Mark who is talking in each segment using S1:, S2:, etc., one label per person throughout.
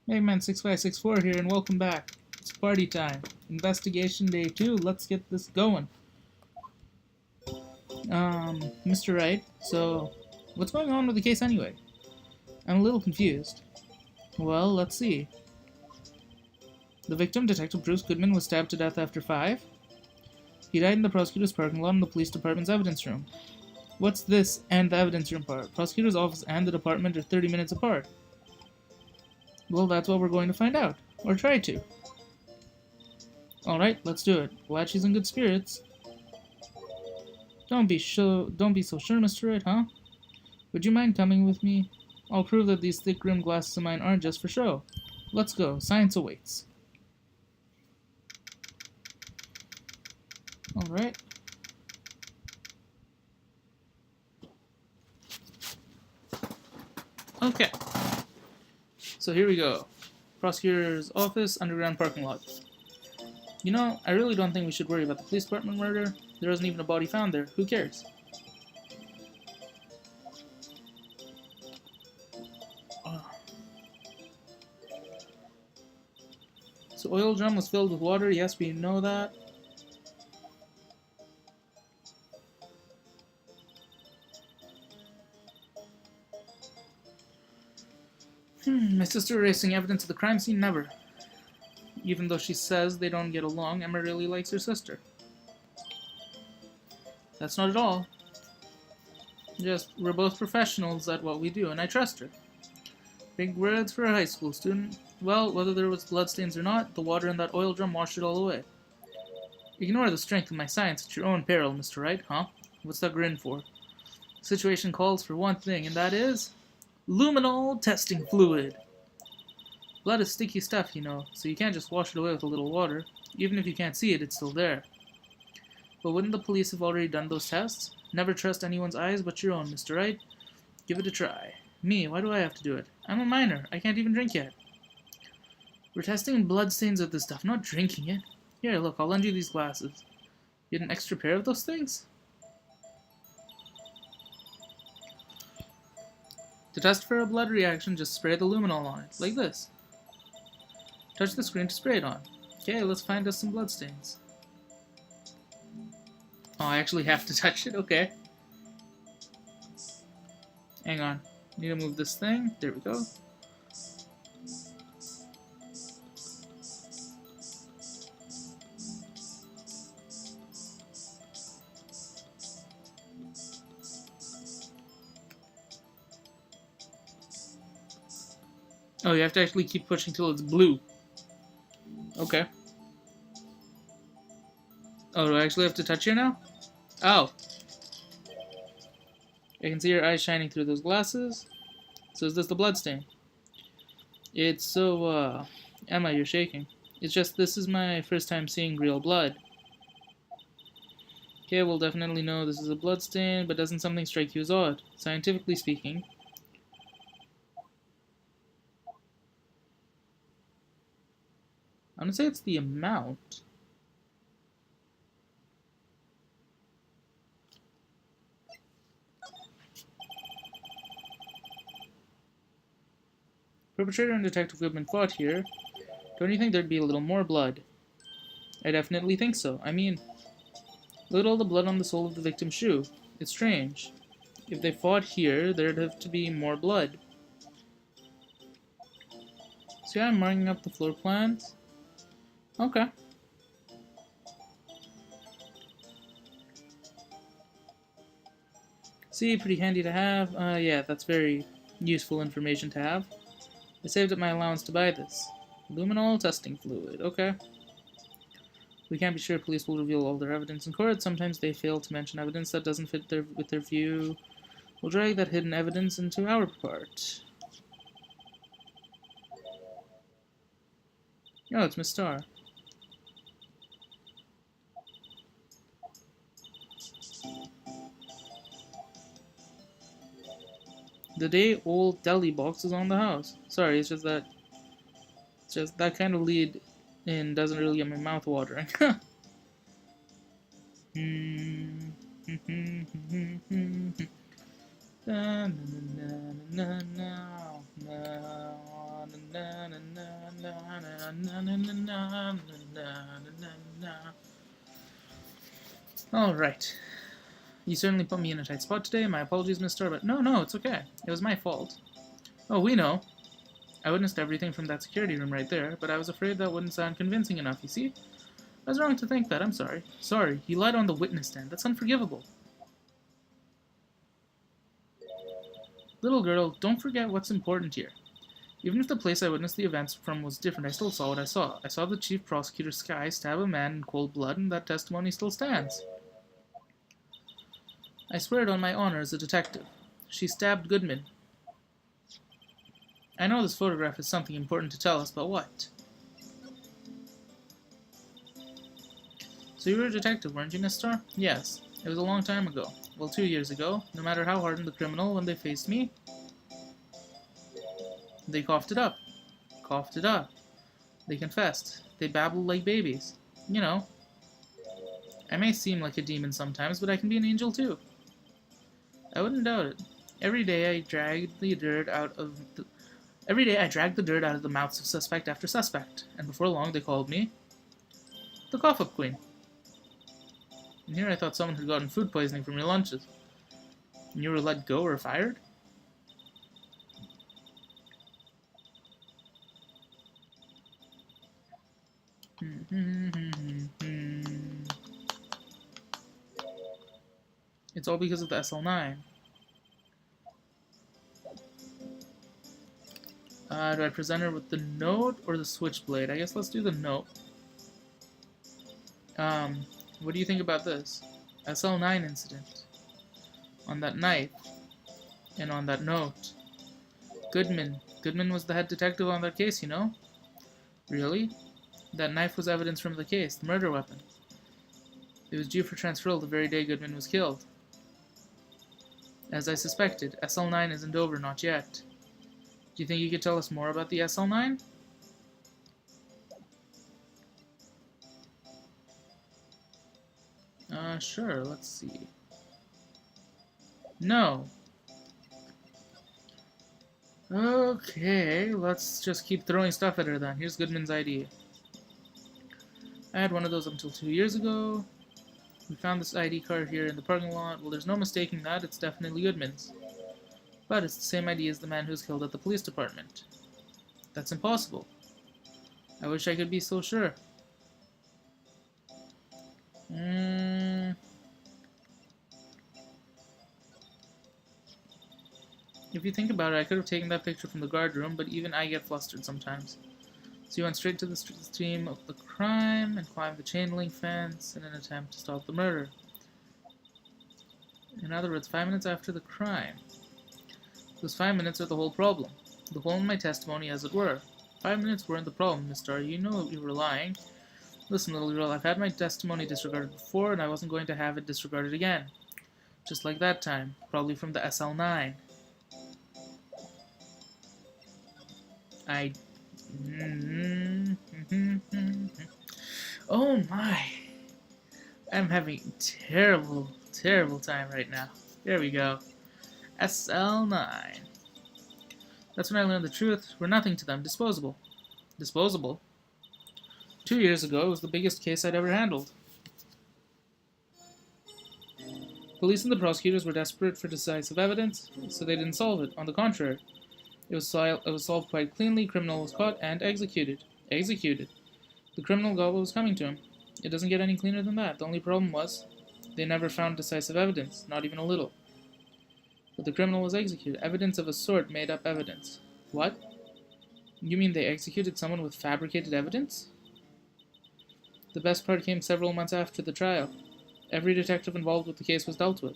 S1: Eggman 6564 here, and welcome back. It's party time. Investigation day 2. Let's get this going. Mr. Wright, so what's going on with the case anyway? I'm a little confused. Well, let's see. The victim, Detective Bruce Goodman, was stabbed to death after 5. He died in the prosecutor's parking lot in the police department's evidence room. What's this and the evidence room part? Prosecutor's office and the department are 30 minutes apart. Well, that's what we're going to find out. Or try to. Alright, let's do it. Glad she's in good spirits. Don't be so sure, Mr. Wright, huh? Would you mind coming with me? I'll prove that these thick rimmed glasses of mine aren't just for show. Let's go. Science awaits. Alright. Okay. So here we go. Prosecutor's office, underground parking lot. You know, I really don't think we should worry about the police department murder. There isn't even a body found there. Who cares? So oil drum was filled with water. Yes, we know that. My sister erasing evidence of the crime scene? Never. Even though she says they don't get along, Emma really likes her sister. That's not at all. Just, we're both professionals at what we do, and I trust her. Big words for a high school student. Well, whether there was bloodstains or not, the water in that oil drum washed it all away. Ignore the strength of my science at your own peril, Mr. Wright, huh? What's that grin for? The situation calls for one thing, and that is luminol testing fluid. Blood is sticky stuff, you know, so you can't just wash it away with a little water. Even if you can't see it, it's still there. But wouldn't the police have already done those tests? Never trust anyone's eyes but your own, Mr. Wright. Give it a try. Me, why do I have to do it? I'm a minor. I can't even drink yet. We're testing bloodstains with this stuff, not drinking it. Here, look, I'll lend you these glasses. You had an extra pair of those things? To test for a blood reaction, just spray the luminol on it, like this. Touch the screen to spray it on. Okay, let's find us some bloodstains. Oh, I actually have to touch it? Okay. Hang on. Need to move this thing. There we go. Oh, you have to actually keep pushing till it's blue. Okay. Oh, do I actually have to touch you now? Oh. I can see your eyes shining through those glasses. So is this the bloodstain? It's so, Emma, you're shaking. It's just this is my first time seeing real blood. Okay, we'll definitely know this is a bloodstain, but doesn't something strike you as odd? Scientifically speaking. I'm gonna say it's the amount. Perpetrator and Detective Goodman fought here. Don't you think there'd be a little more blood? I definitely think so. I mean, look at all the blood on the sole of the victim's shoe. It's strange. If they fought here, there'd have to be more blood. See how I'm marking up the floor plans? Okay. See, pretty handy to have. Yeah, that's very useful information to have. I saved up my allowance to buy this. Luminol testing fluid. Okay. We can't be sure police will reveal all their evidence in court. Sometimes they fail to mention evidence that doesn't fit with their view. We'll drag that hidden evidence into our part. Oh, it's Miss Starr. The day old deli box is on the house. Sorry, it's just that kind of lead in doesn't really get my mouth watering. Alright. You certainly put me in a tight spot today. My apologies, mister, but no, it's okay. It was my fault. Oh, we know. I witnessed everything from that security room right there, but I was afraid that wouldn't sound convincing enough, you see? I was wrong to think that. I'm sorry. Sorry, you lied on the witness stand. That's unforgivable. Little girl, don't forget what's important here. Even if the place I witnessed the events from was different, I still saw what I saw. I saw the chief prosecutor, Sky, stab a man in cold blood, and that testimony still stands. I swear it on my honor as a detective. She stabbed Goodman. I know this photograph is something important to tell us, but what? So you were a detective, weren't you, Miss Starr? Yes. It was a long time ago. Well, 2 years ago. No matter how hardened the criminal, when they faced me, they coughed it up. Coughed it up. They confessed. They babbled like babies. You know. I may seem like a demon sometimes, but I can be an angel too. I wouldn't doubt it. Every day I drag the dirt out of the mouths of suspect after suspect, and before long they called me the cough-up queen. And here I thought someone had gotten food poisoning from your lunches. And you were let go or fired? It's all because of the SL9. Do I present her with the note or the switchblade? I guess let's do the note. What do you think about this? SL9 incident. On that knife. And on that note. Goodman. Goodman was the head detective on that case, you know? Really? That knife was evidence from the case, the murder weapon. It was due for transferal the very day Goodman was killed. As I suspected, SL9 isn't over, not yet. Do you think you could tell us more about the SL9? Sure, let's see. No. Okay, let's just keep throwing stuff at her then. Here's Goodman's ID. I had one of those until 2 years ago. We found this ID card here in the parking lot. Well, there's no mistaking that. It's definitely Goodman's. But it's the same ID as the man who was killed at the police department. That's impossible. I wish I could be so sure. If you think about it, I could have taken that picture from the guard room, but even I get flustered sometimes. So you went straight to the scene of the crime and climbed the chain link fence in an attempt to stop the murder. In other words, 5 minutes after the crime. Those 5 minutes are the whole problem. The hole in my testimony, as it were. 5 minutes weren't the problem, Miss Starr. You know you were lying. Listen, little girl, I've had my testimony disregarded before, and I wasn't going to have it disregarded again. Just like that time. Probably from the SL9. Oh my. I'm having terrible time right now. There we go. SL9. That's when I learned the truth. We're nothing to them. Disposable. Disposable? 2 years ago, it was the biggest case I'd ever handled. Police and the prosecutors were desperate for decisive evidence, so they didn't solve it. On the contrary, it was solved quite cleanly. Criminal was caught and executed. Executed. The criminal got what was coming to him. It doesn't get any cleaner than that. The only problem was, they never found decisive evidence, not even a little. But the criminal was executed. Evidence of a sort made up evidence. What? You mean they executed someone with fabricated evidence? The best part came several months after the trial. Every detective involved with the case was dealt with.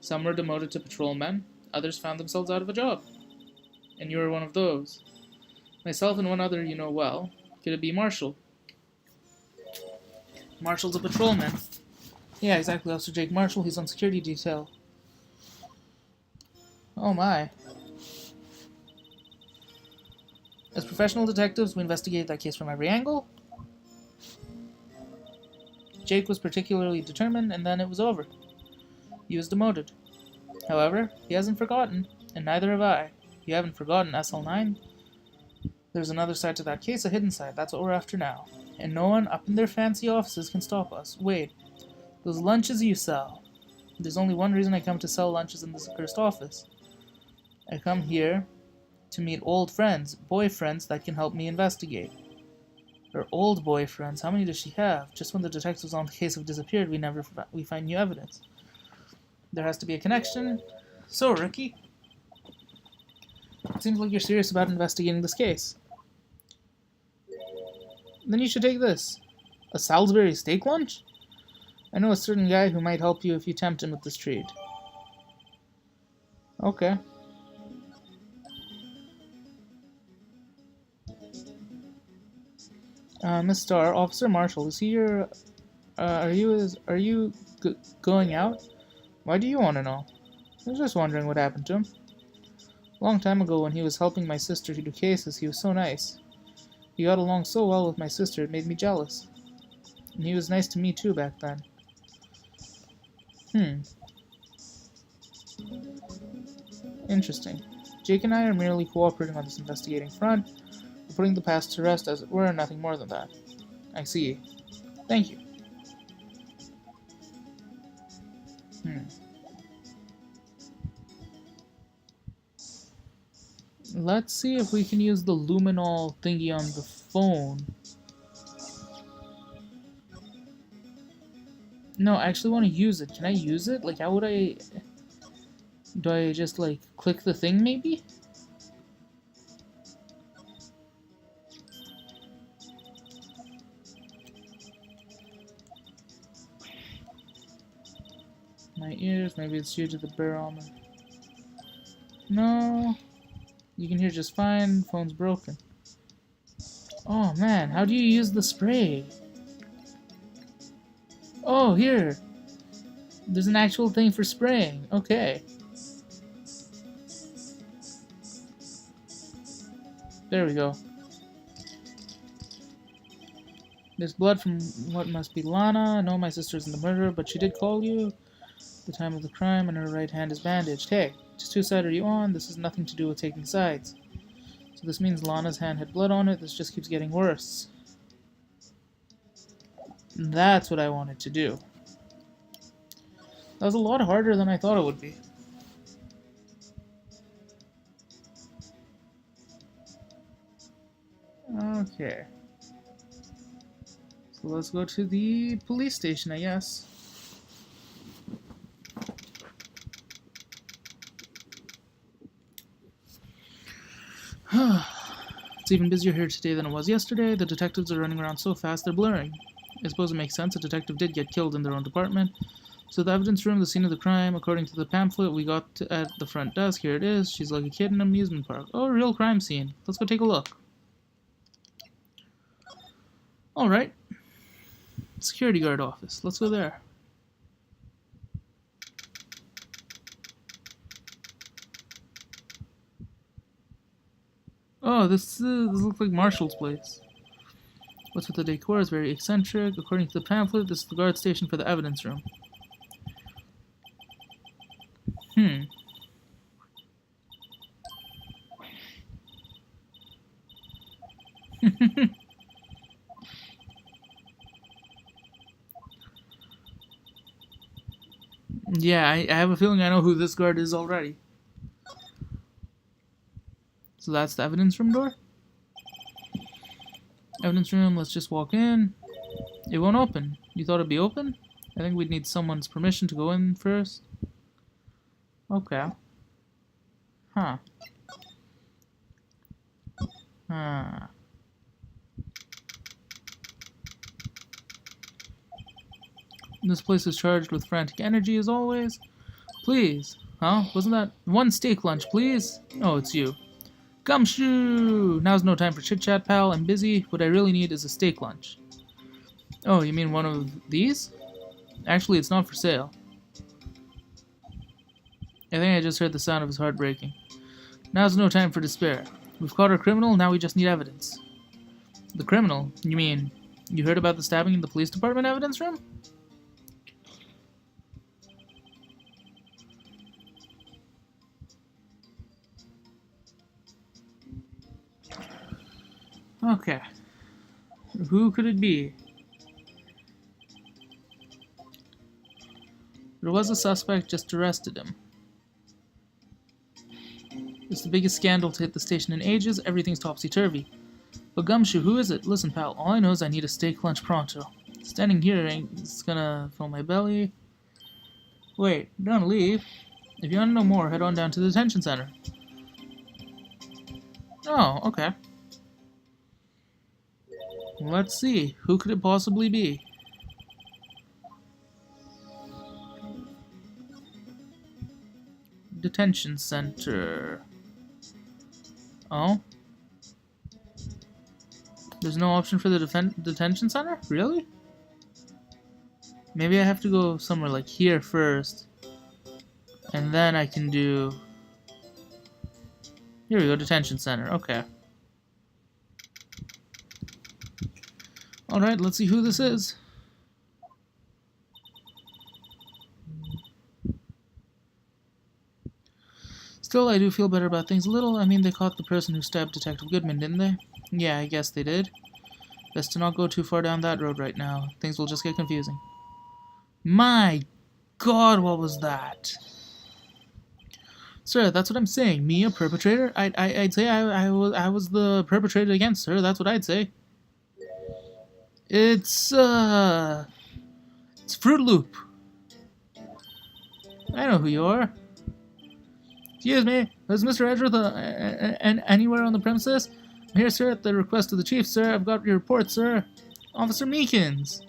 S1: Some were demoted to patrolmen, others found themselves out of a job. And you were one of those. Myself and one other you know well. Could it be Marshall? Marshall's a patrolman. Yeah, exactly, Officer Jake Marshall. He's on security detail. Oh my. As professional detectives, we investigated that case from every angle. Jake was particularly determined, and then it was over. He was demoted. However, he hasn't forgotten, and neither have I. You haven't forgotten SL9? There's another side to that case, a hidden side. That's what we're after now. And no one up in their fancy offices can stop us. Wait, those lunches you sell. There's only one reason I come to sell lunches in this accursed office. I come here to meet old friends, boyfriends that can help me investigate. Her old boyfriends, how many does she have? Just when the detectives on the case have disappeared, we find new evidence. There has to be a connection. So, Ricky, it seems like you're serious about investigating this case. Then you should take this. A Salisbury steak lunch? I know a certain guy who might help you if you tempt him with this treat. Okay. Miss Starr, Officer Marshall, is he your... are you going out? Why do you want to know? I was just wondering what happened to him. A long time ago when he was helping my sister to do cases, he was so nice. He got along so well with my sister, it made me jealous. And he was nice to me too back then. Interesting. Jake and I are merely cooperating on this investigating front. We're putting the past to rest as it were, nothing more than that. I see. Thank you. Let's see if we can use the luminol thingy on the phone. No, I actually want to use it. Can I use it? Like, how would I... Do I just, like, click the thing, maybe? My ears, maybe it's due to the barometer. No. You can hear just fine. Phone's broken. Oh, man. How do you use the spray? Oh, here. There's an actual thing for spraying. Okay. There we go. There's blood from what must be Lana. I know my sister isn't the murderer, but she did call you the time of the crime, and her right hand is bandaged. Hey, just whose side are you on? This has nothing to do with taking sides. So this means Lana's hand had blood on it. This just keeps getting worse. That's what I wanted to do. That was a lot harder than I thought it would be. Okay. So let's go to the police station, I guess. It's even busier here today than it was yesterday. The detectives are running around so fast they're blurring. I suppose it makes sense. A detective did get killed in their own department. So the evidence room, the scene of the crime, according to the pamphlet we got at the front desk, here it is. She's like a kid in an amusement park. Oh, real crime scene. Let's go take a look. Alright. Security guard office. Let's go there. Oh, this looks like Marshall's place. What's with the decor is very eccentric. According to the pamphlet, this is the guard station for the evidence room. Yeah, I have a feeling I know who this guard is already. So that's the evidence room door? Evidence room, let's just walk in. It won't open. You thought it'd be open? I think we'd need someone's permission to go in first. Okay. Huh. This place is charged with frantic energy as always. Please. Huh? Wasn't that one steak lunch, please? Oh, it's you. Gumshoe! Now's no time for chit-chat, pal. I'm busy. What I really need is a steak lunch. Oh, you mean one of these? Actually, it's not for sale. I think I just heard the sound of his heart breaking. Now's no time for despair. We've caught our criminal, now we just need evidence. The criminal? You mean, you heard about the stabbing in the police department evidence room? Okay. Who could it be? There was a suspect, just arrested him. It's the biggest scandal to hit the station in ages. Everything's topsy-turvy. But Gumshoe, who is it? Listen, pal, all I know is I need a steak lunch pronto. Standing here it's gonna fill my belly. Wait, don't leave. If you want to know more, head on down to the detention center. Oh, okay. Let's see. Who could it possibly be? Detention center. Oh? There's no option for the detention center? Really? Maybe I have to go somewhere like here first. And then I can do... Here we go, detention center. Okay. Alright, let's see who this is. Still, I do feel better about things a little. I mean, they caught the person who stabbed Detective Goodman, didn't they? Yeah, I guess they did. Best to not go too far down that road right now. Things will just get confusing. My God, what was that? Sir, that's what I'm saying. Me, a perpetrator? I'd say I was the perpetrator against her. That's what I'd say. It's Fruit Loop. I know who you are. Excuse me, is Mr. Edgeworth anywhere on the premises? I'm here, sir, at the request of the chief, sir. I've got your report, sir. Officer Meekins.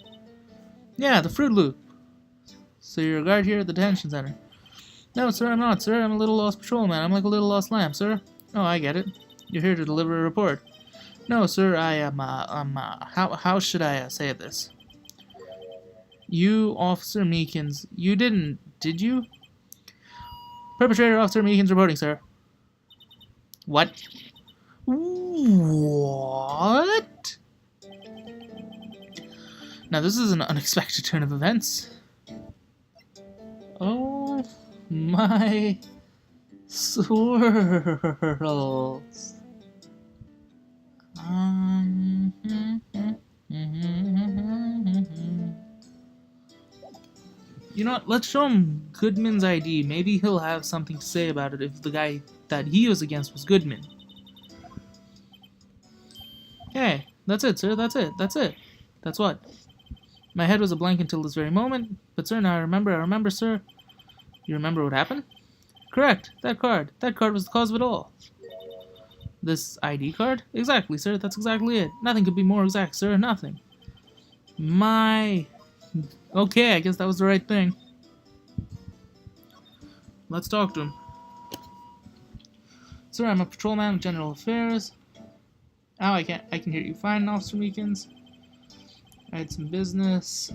S1: Yeah, the Fruit Loop. So you're a guard here at the detention center? No, sir, I'm not, sir. I'm a little lost patrolman. I'm like a little lost lamb, sir. Oh, I get it. You're here to deliver a report. No, sir, I am, how should I say this? You, Officer Meekins, you didn't, did you? Perpetrator, Officer Meekins reporting, sir. What? What? Now, this is an unexpected turn of events. Oh my swirls. You know what? Let's show him Goodman's ID. Maybe he'll have something to say about it if the guy that he was against was Goodman. Okay, that's it, sir. That's it. That's it. That's what? My head was a blank until this very moment. But, sir, now I remember, sir. You remember what happened? Correct. That card. That card was the cause of it all. This ID card? Exactly, sir. That's exactly it. Nothing could be more exact, sir. Nothing. My... Okay, I guess that was the right thing. Let's talk to him. Sir, I'm a patrolman with General Affairs. Oh, I can hear you fine, Officer Meekins. I had some business.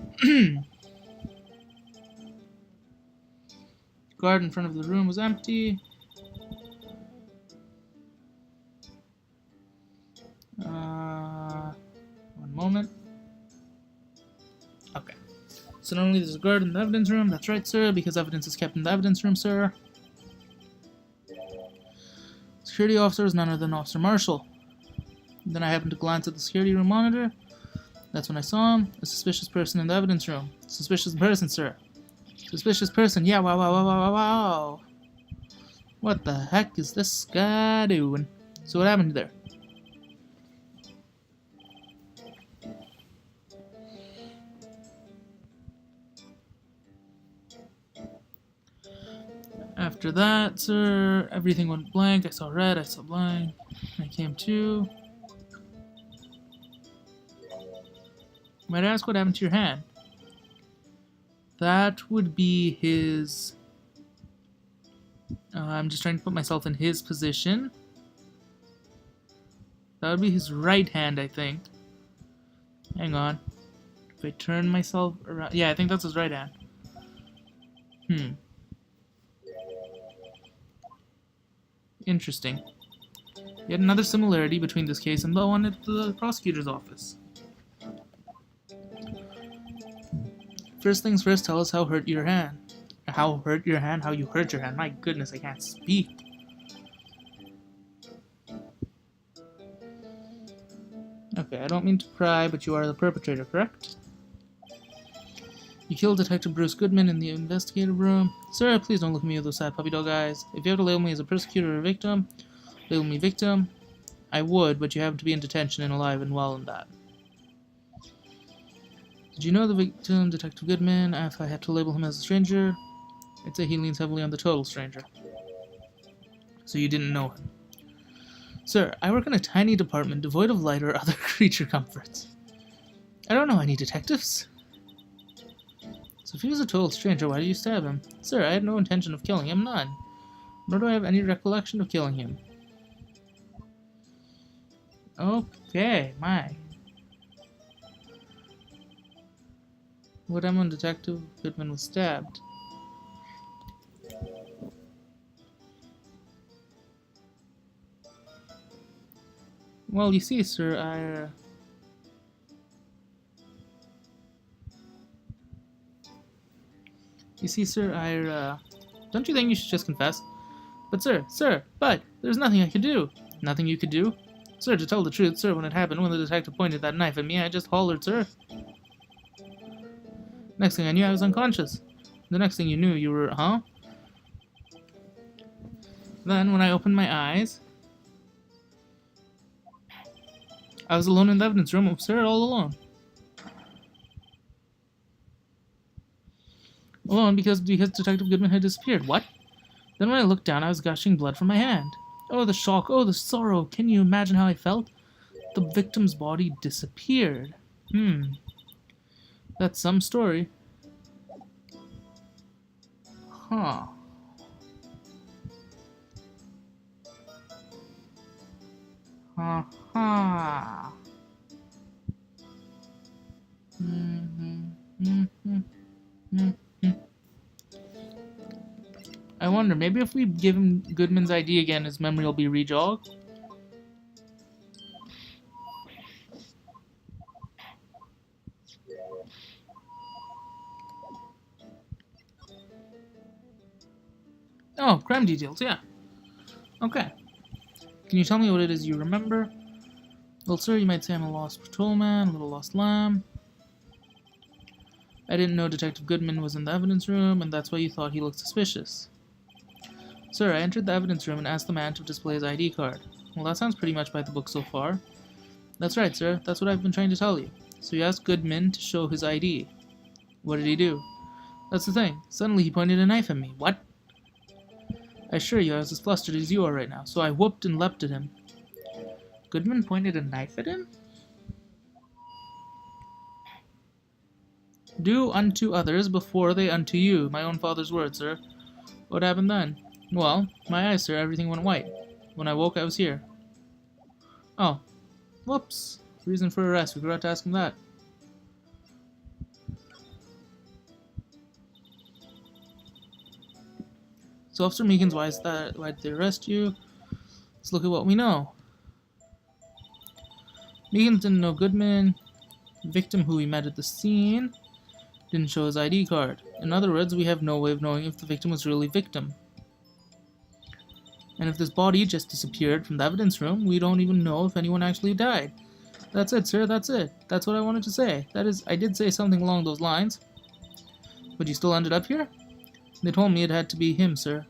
S1: Guard in front of the room was empty. One moment. Okay. So not only there's a guard in the evidence room, that's right, sir, because evidence is kept in the evidence room, sir. Security officer is none other than Officer Marshall. Then I happened to glance at the security room monitor. That's when I saw him. A suspicious person in the evidence room. Suspicious person, sir. Suspicious person. Yeah, wow. What the heck is this guy doing? So what happened there? After that, sir, everything went blank. I saw red, I saw blank. I came to. Might I ask what happened to your hand? That would be his... I'm just trying to put myself in his position. That would be his right hand, I think. Hang on. If I turn myself around... Yeah, I think that's his right hand. Interesting. Yet another similarity between this case and the one at the prosecutor's office. First things first, tell us how hurt your hand. How hurt your hand? How you hurt your hand? My goodness, I can't speak. Okay, I don't mean to pry, but you are the perpetrator, correct? You killed Detective Bruce Goodman in the investigative room. Sir, please don't look at me with those sad puppy dog eyes. If you have to label me as a persecutor or a victim, label me victim. I would, but you happen to be in detention and alive and well in that. Did you know the victim, Detective Goodman? If I had to label him as a stranger, I'd say he leans heavily on the total stranger. So you didn't know him. Sir, I work in a tiny department devoid of light or other creature comforts. I don't know any detectives. So if he was a total stranger, why did you stab him? Sir, I had no intention of killing him, none. Nor do I have any recollection of killing him. Okay, my. What happened when Detective Goodman was stabbed? Well, you see, sir, don't you think you should just confess? But there's nothing I could do. Nothing you could do? Sir, to tell the truth, sir, when it happened, when the detective pointed that knife at me, I just hollered, sir. Next thing I knew, I was unconscious. The next thing you knew, you were, huh? Then, when I opened my eyes, I was alone in the evidence room, sir, all alone. Alone because Detective Goodman had disappeared. What? Then when I looked down, I was gushing blood from my hand. Oh, the shock. Oh, the sorrow. Can you imagine how I felt? The victim's body disappeared. That's some story. Huh. Ha. I wonder, maybe if we give him Goodman's ID again, his memory will be rejogged? Oh, crime details, yeah. Okay. Can you tell me what it is you remember? Well, sir, you might say I'm a lost patrolman, a little lost lamb. I didn't know Detective Goodman was in the evidence room, and that's why you thought he looked suspicious. Sir, I entered the evidence room and asked the man to display his ID card. Well, that sounds pretty much by the book so far. That's right, sir. That's what I've been trying to tell you. So you asked Goodman to show his ID. What did he do? That's the thing. Suddenly he pointed a knife at me. What? I assure you I was as flustered as you are right now, so I whooped and leapt at him. Goodman pointed a knife at him? Do unto others before they unto you. My own father's words, sir. What happened then? Well, my eyes, sir, everything went white. When I woke, I was here. Oh. Whoops. Reason for arrest. We forgot to ask him that. So, Officer Meekins, why did they arrest you? Let's look at what we know. Meekins didn't know Goodman. Victim who he met at the scene didn't show his ID card. In other words, we have no way of knowing if the victim was really victim. And if this body just disappeared from the evidence room, we don't even know if anyone actually died. That's it, sir, that's it. That's what I wanted to say. That is, I did say something along those lines. But you still ended up here? They told me it had to be him, sir.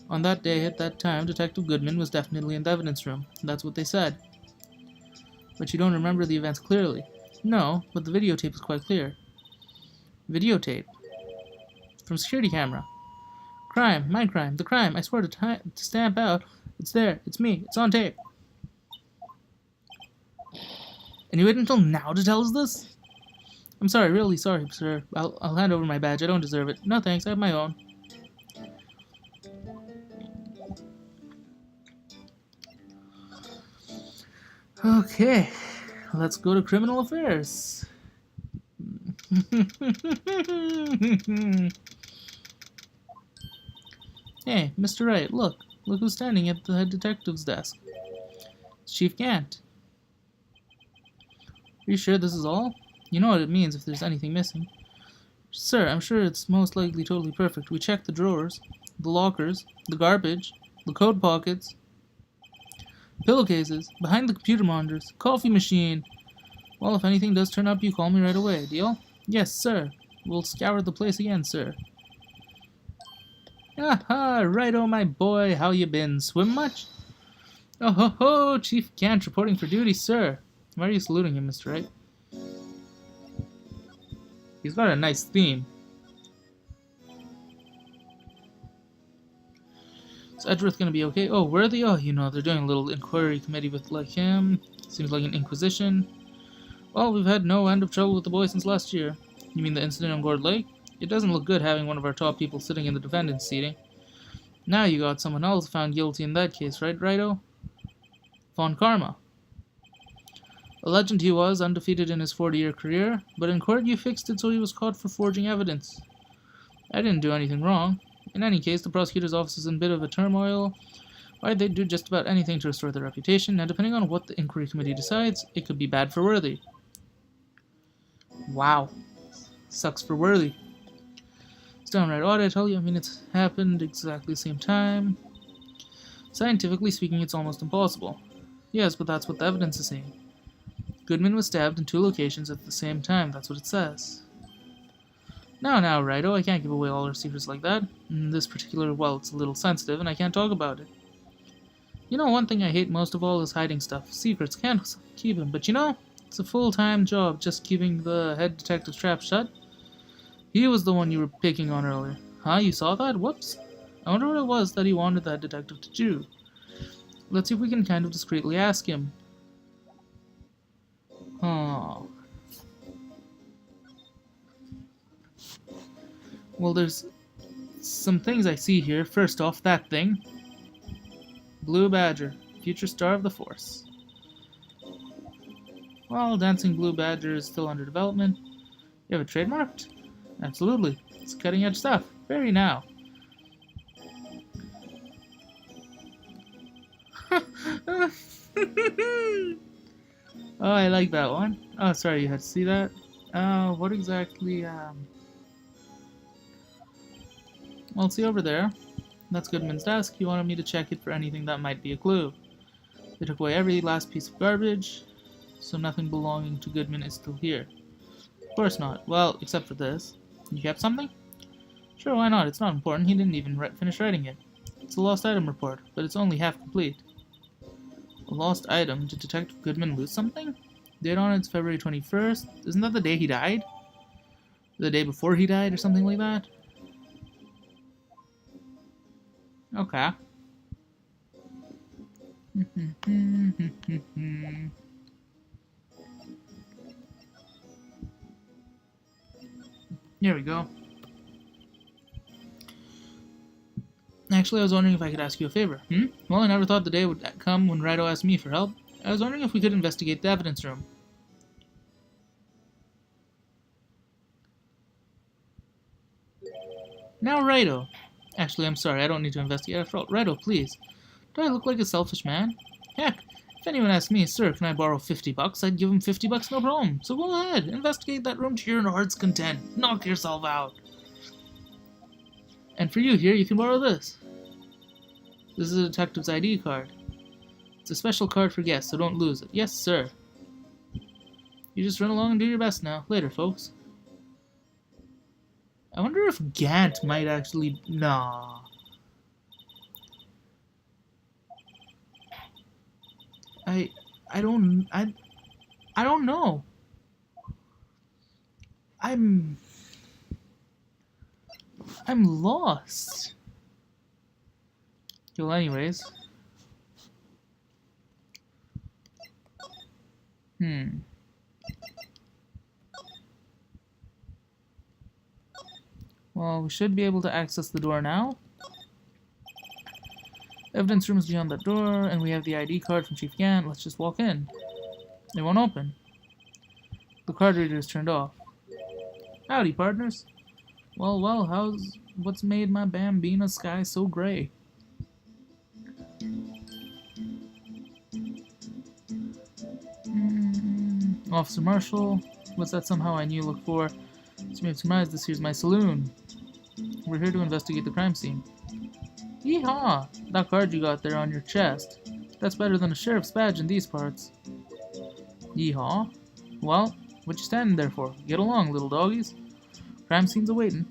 S1: On that day, at that time, Detective Goodman was definitely in the evidence room. That's what they said. But you don't remember the events clearly. No, but the videotape is quite clear. Videotape? From security camera. Crime, my crime, the crime, I swear to stamp out. It's there, it's me, it's on tape. And you waited until now to tell us this? I'm sorry, really sorry, sir. I'll hand over my badge, I don't deserve it. No thanks, I have my own. Okay, let's go to criminal affairs. Hey, Mr. Wright, look who's standing at the head detective's desk. It's Chief Gant. Are you sure this is all? You know what it means if there's anything missing. Sir, I'm sure it's most likely totally perfect. We checked the drawers, the lockers, the garbage, the coat pockets. Pillowcases, behind the computer monitors, coffee machine. Well, if anything does turn up, you call me right away. Deal? Yes, sir. We'll scour the place again, sir. Aha, righto, my boy. How you been? Swim much? Oh ho ho, Chief Gant reporting for duty, sir. Why are you saluting him, Mr. Wright? He's got a nice theme. Is Edgeworth gonna be okay? Oh, Worthy? Oh, you know, they're doing a little inquiry committee with like him. Seems like an inquisition. Well, we've had no end of trouble with the boy since last year. You mean the incident on Gourd Lake? It doesn't look good having one of our top people sitting in the defendant's seating. Now you got someone else found guilty in that case, right, Righto? Von Karma. A legend he was, undefeated in his 40-year career, but in court you fixed it so he was caught for forging evidence. I didn't do anything wrong. In any case, the prosecutor's office is in a bit of a turmoil. Why, they'd do just about anything to restore their reputation, and depending on what the inquiry committee decides, it could be bad for Worthy. Wow. Sucks for Worthy. It's downright odd, I tell you. I mean, it's happened exactly the same time. Scientifically speaking, it's almost impossible. Yes, but that's what the evidence is saying. Goodman was stabbed in 2 locations at the same time. That's what it says. Now, Righto, I can't give away all our secrets like that. In this particular, well, it's a little sensitive, and I can't talk about it. You know, one thing I hate most of all is hiding stuff. Secrets, can't keep them, but you know, it's a full-time job just keeping the head detective's trap shut. He was the one you were picking on earlier. Huh, you saw that? Whoops. I wonder what it was that he wanted that detective to do. Let's see if we can kind of discreetly ask him. Oh. Well, there's some things I see here. First off, that thing. Blue Badger, future star of the Force. Well, Dancing Blue Badger is still under development. You have it trademarked? Absolutely. It's cutting edge stuff. Very now. Oh, I like that one. Oh, sorry, you had to see that. What exactly, Well, see over there. That's Goodman's desk. He wanted me to check it for anything that might be a clue. They took away every last piece of garbage, so nothing belonging to Goodman is still here. Of course not. Well, except for this. You kept something? Sure, why not? It's not important. He didn't even finish writing it. It's a lost item report, but it's only half complete. A lost item? Did Detective Goodman lose something? Date on it's February 21st. Isn't that the day he died? The day before he died or something like that? Okay. Here we go. Actually, I was wondering if I could ask you a favor. Well, I never thought the day would come when Righto asked me for help. I was wondering if we could investigate the evidence room. Now, Righto. Actually, I'm sorry, I don't need to investigate after all. Righto, please. Do I look like a selfish man? Heck, if anyone asked me, sir, can I borrow $50? I'd give him $50, no problem. So go ahead, investigate that room to your heart's content. Knock yourself out. And for you here, you can borrow this. This is a detective's ID card. It's a special card for guests, so don't lose it. Yes, sir. You just run along and do your best now. Later, folks. I wonder if Gant might actually... Nah. I don't know. I'm lost. Well, anyways. Well, we should be able to access the door now. Evidence room is beyond that door, and we have the ID card from Chief Gant. Let's just walk in. It won't open. The card reader is turned off. Howdy, partners. Well, what's made my Bambina sky so gray? Officer Marshall, what's that somehow I knew look for? As you may have surmised, this here's my saloon. We're here to investigate the crime scene. Yeehaw! That card you got there on your chest. That's better than a sheriff's badge in these parts. Yeehaw. Well, what you standing there for? Get along, little doggies. Crime scene's awaiting.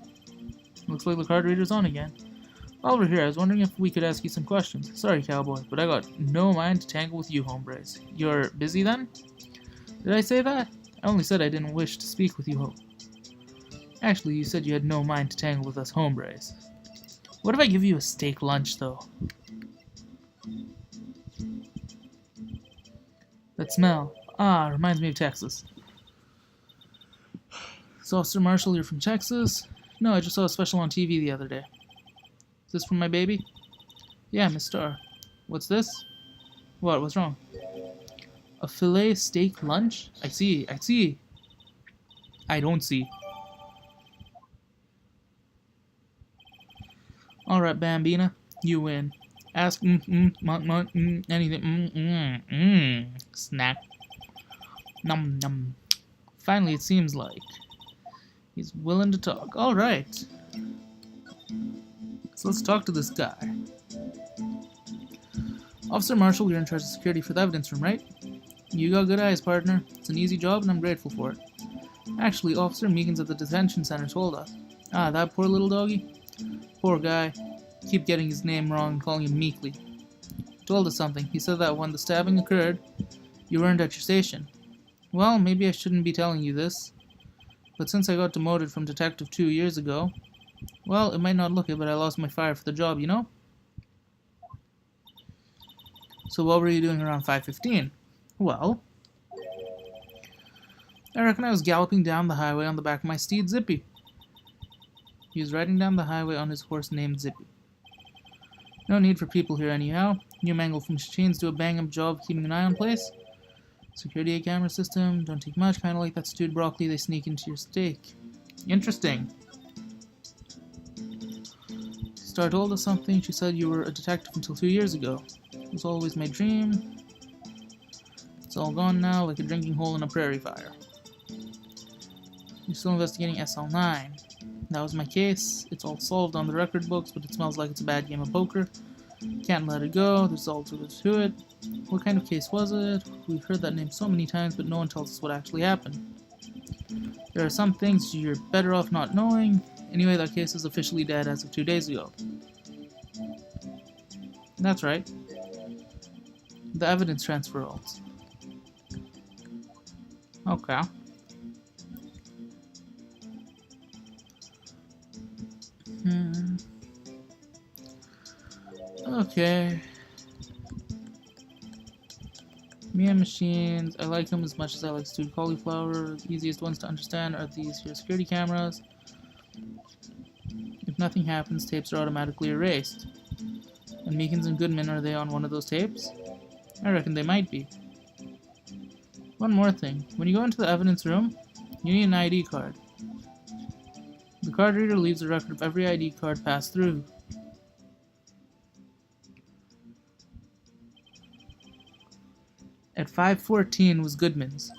S1: Looks like the card reader's on again. While we're here, I was wondering if we could ask you some questions. Sorry, cowboy, but I got no mind to tangle with you, hombres. You're busy then? Did I say that? I only said I didn't wish to speak with you, Actually, you said you had no mind to tangle with us hombres. What if I give you a steak lunch, though? That smell. Ah, reminds me of Texas. So, Officer Marshall, you're from Texas? No, I just saw a special on TV the other day. Is this from my baby? Yeah, Miss Star. What's this? What? What's wrong? A filet steak lunch? I see. I don't see. Alright, Bambina. You win. Ask anything. Snack. Num num. Finally, it seems like he's willing to talk. Alright. So let's talk to this guy. Officer Marshall, you're in charge of security for the evidence room, right? You got good eyes, partner. It's an easy job and I'm grateful for it. Actually, Officer Meekins at the detention center told us. Ah, that poor little doggy? Poor guy. Keep getting his name wrong and calling him Meekly. Told us something. He said that when the stabbing occurred, you weren't at your station. Well, maybe I shouldn't be telling you this, but since I got demoted from detective 2 years ago, well, it might not look it, but I lost my fire for the job, you know? So what were you doing around 5:15? Well, I reckon I was galloping down the highway on the back of my steed, Zippy. He was riding down the highway on his horse named Zippy. No need for people here anyhow. You mangle from chains do a bang-up job keeping an eye on place. Security camera system, don't take much, kinda like that stewed broccoli they sneak into your steak. Interesting. Star told us something. She said you were a detective until 2 years ago. It was always my dream. It's all gone now, like a drinking hole in a prairie fire. You're still investigating SL9. That was my case. It's all solved on the record books, but it smells like it's a bad game of poker. Can't let it go. There's all to it. What kind of case was it? We've heard that name so many times, but no one tells us what actually happened. There are some things you're better off not knowing. Anyway, that case is officially dead as of 2 days ago. That's right. The evidence transfer rolls. Okay. Okay. Mia machines. I like them as much as I like stewed cauliflower. The easiest ones to understand are these here security cameras. If nothing happens, tapes are automatically erased. And Meekins and Goodman, are they on one of those tapes? I reckon they might be. One more thing. When you go into the evidence room, you need an ID card. The card reader leaves a record of every ID card passed through. At 5:14 was Goodman's.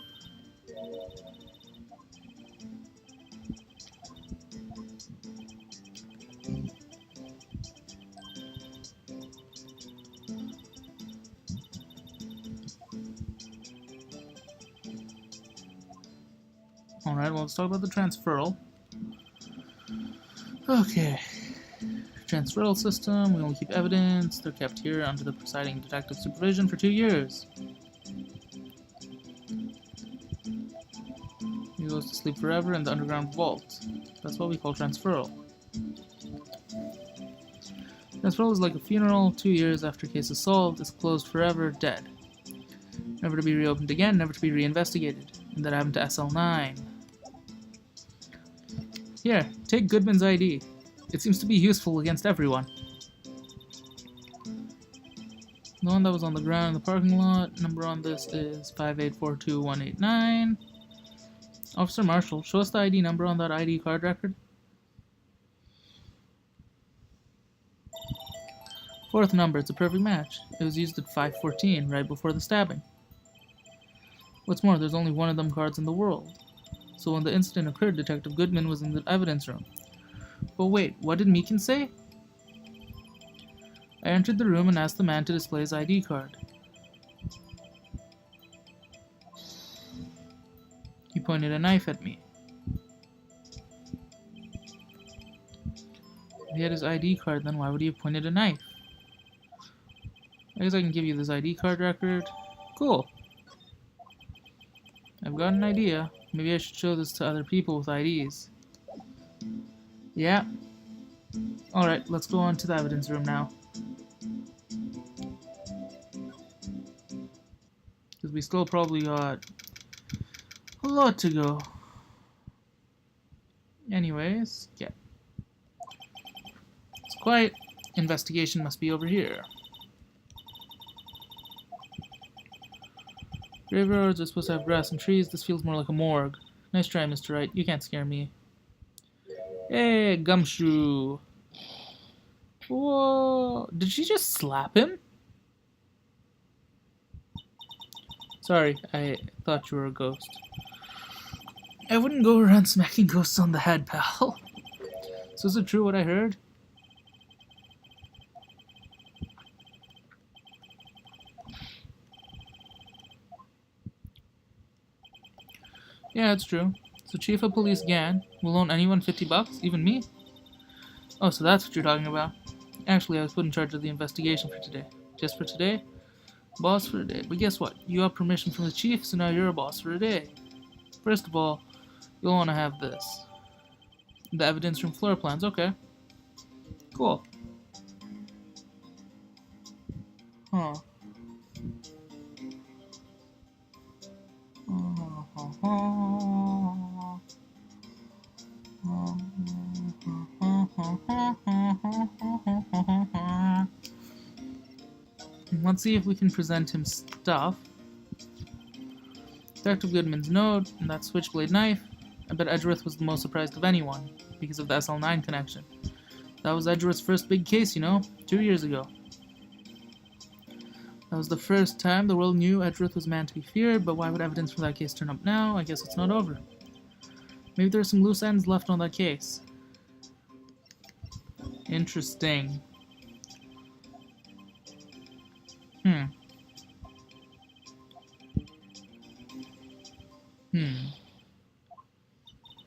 S1: Alright, well, let's talk about the transferal. Okay. Transferal system, we only keep evidence. They're kept here under the presiding detective supervision for 2 years. He goes to sleep forever in the underground vault. That's what we call transferal. Transferal is like a funeral. 2 years after case is solved, it's closed forever, dead. Never to be reopened again, never to be reinvestigated. And that happened to SL9. Here, take Goodman's ID. It seems to be useful against everyone. The one that was on the ground in the parking lot. Number on this is 5842189. Officer Marshall, show us the ID number on that ID card record. 4th number, it's a perfect match. It was used at 5:14, right before the stabbing. What's more, there's only one of them cards in the world. So when the incident occurred, Detective Goodman was in the evidence room. But wait, what did Meekins say? I entered the room and asked the man to display his ID card. He pointed a knife at me. If he had his ID card, then why would he have pointed a knife? I guess I can give you this ID card record. Cool. I've got an idea. Maybe I should show this to other people with IDs. Yeah. Alright, let's go on to the evidence room now. Because we still probably got a lot to go. Anyways, yeah. It's quiet. Investigation must be over here. Graveyards are supposed to have grass and trees. This feels more like a morgue. Nice try, Mr. Wright. You can't scare me. Hey, Gumshoe. Whoa. Did she just slap him? Sorry, I thought you were a ghost. I wouldn't go around smacking ghosts on the head, pal. So is it true what I heard? Yeah, it's true. So Chief of Police Gan will loan anyone $50, even me? Oh, so that's what you're talking about. Actually, I was put in charge of the investigation for today. Just for today? Boss for a day. But guess what? You have permission from the chief, so now you're a boss for a day. First of all, you'll want to have this. The evidence from floor plans. Okay. Cool. Huh. Let's see if we can present him stuff. Detective Goodman's note and that switchblade knife. I bet Edgeworth was the most surprised of anyone because of the SL9 connection. That was Edgeworth's first big case, you know, 2 years ago. That was the first time the world knew Edgeworth was a man to be feared, but why would evidence from that case turn up now? I guess it's not over. Maybe there are some loose ends left on that case. Interesting.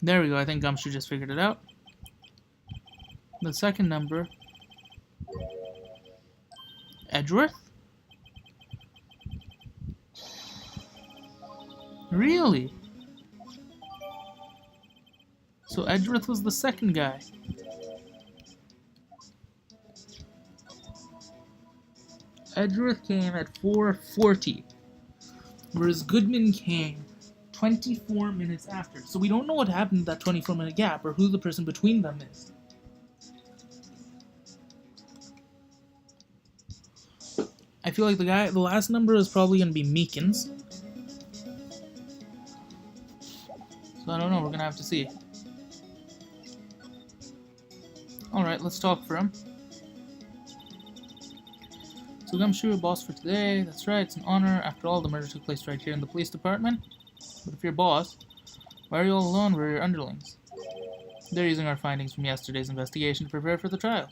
S1: There we go. I think Gumshoe just figured it out. The second number. Edgeworth? Really? So Edgeworth was the second guy. Edgeworth came at 4:40, whereas Goodman came 24 minutes after. So we don't know what happened in that 24-minute gap or who the person between them is. I feel like the last number is probably going to be Meekins. So I don't know, we're going to have to see. Alright, let's talk for him. So Gumshoe, boss for today. That's right, it's an honor. After all, the murder took place right here in the police department. But if you're boss, why are you all alone? Where are your underlings? They're using our findings from yesterday's investigation to prepare for the trial.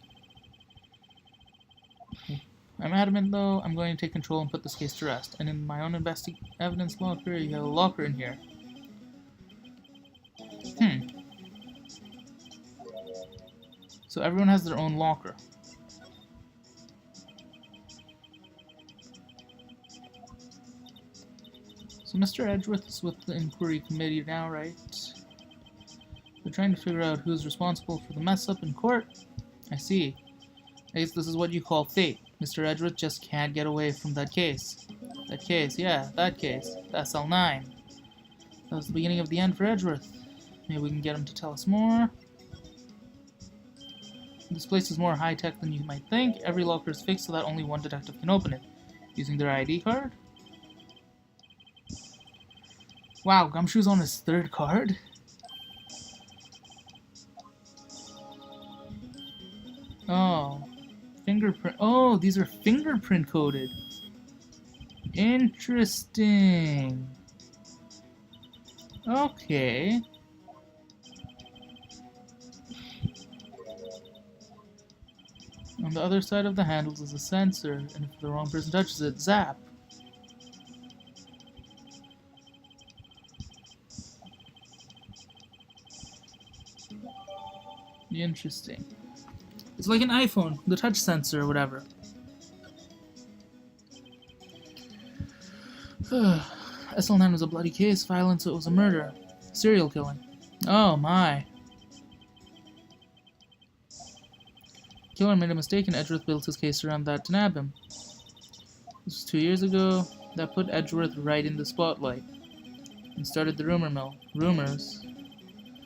S1: I'm adamant, though. I'm going to take control and put this case to rest. And in my own evidence locker, you have a locker in here. So everyone has their own locker. So Mr. Edgeworth is with the inquiry committee now, right? They're trying to figure out who's responsible for the mess-up in court. I see. I guess this is what you call fate. Mr. Edgeworth just can't get away from that case. That case, yeah, that case. The SL9. That was the beginning of the end for Edgeworth. Maybe we can get him to tell us more. This place is more high-tech than you might think. Every locker is fixed so that only one detective can open it. Using their ID card? Wow, Gumshoe's on his third card? Oh. Fingerprint. Oh, these are fingerprint coded. Interesting. Okay. On the other side of the handles is a sensor, and if the wrong person touches it, zap. Interesting. It's like an iPhone, the touch sensor or whatever. SL9 was a bloody case, violence, so it was a murder. Serial killing. Oh my. Killer made a mistake and Edgeworth built his case around that to nab him. This was 2 years ago. That put Edgeworth right in the spotlight and started the rumor mill. Rumors.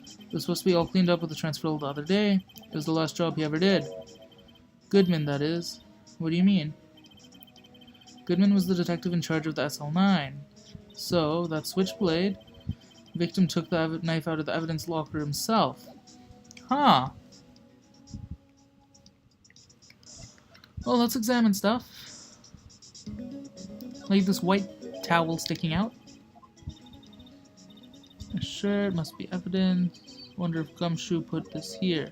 S1: It was supposed to be all cleaned up with the transfer the other day. It was the last job he ever did. Goodman, that is. What do you mean? Goodman was the detective in charge of the SL9. So, that switchblade, victim took the knife out of the evidence locker himself. Huh. Well, let's examine stuff. Like this white towel sticking out. A shirt, must be evidence. Wonder if Gumshoe put this here.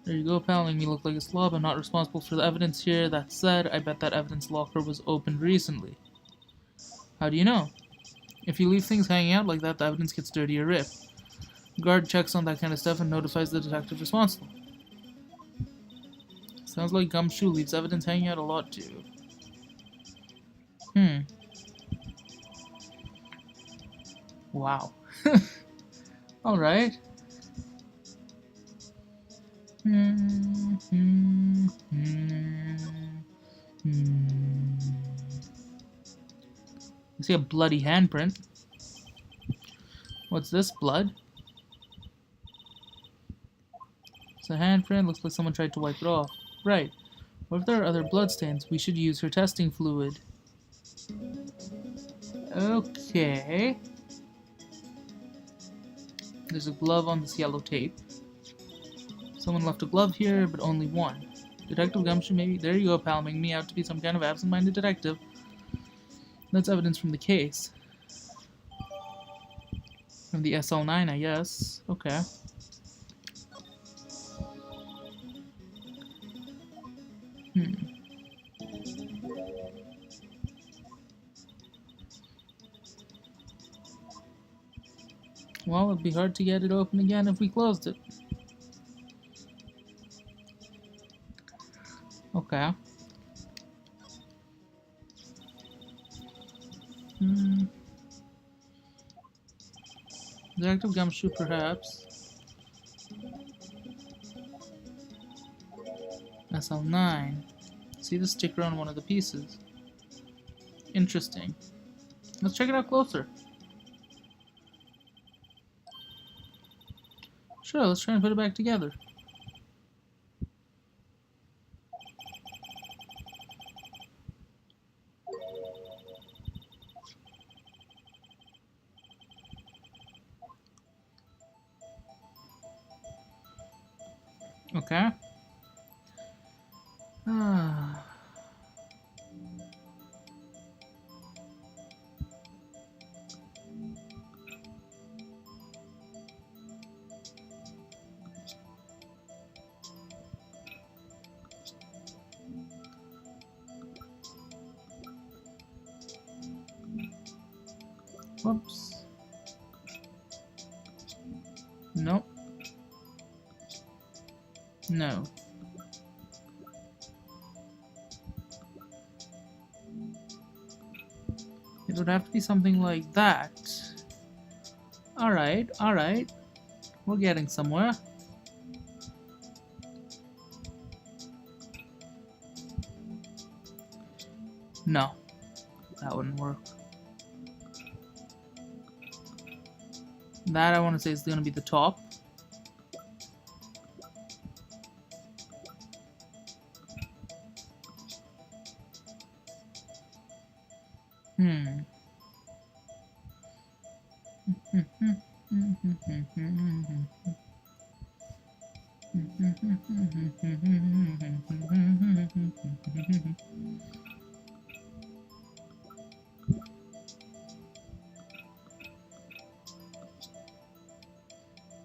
S1: There you go, pal, making me look like a slob. I'm not responsible for the evidence here. That said, I bet that evidence locker was opened recently. How do you know? If you leave things hanging out like that, the evidence gets dirty or ripped. Guard checks on that kind of stuff and notifies the detective responsible. Sounds like Gumshoe leaves evidence hanging out a lot too. Wow. Alright. You see a bloody handprint. What's this? Blood? It's a handprint. Looks like someone tried to wipe it off. Right. What if there are other bloodstains? We should use her testing fluid. Okay. There's a glove on this yellow tape. Someone left a glove here, but only one. Detective Gumshoe, maybe? There you go, pal, making me out to be some kind of absent-minded detective. That's evidence from the case. From the SL9, I guess. Okay. Well, it'd be hard to get it open again if we closed it. Okay. Detective Gumshoe, perhaps. SL9. See the sticker on one of the pieces. Interesting. Let's check it out closer. Sure, let's try and put it back together. Okay. Whoops. Nope. No. It would have to be something like that. Alright, alright. We're getting somewhere. No. That wouldn't work. That I want to say is going to be the top.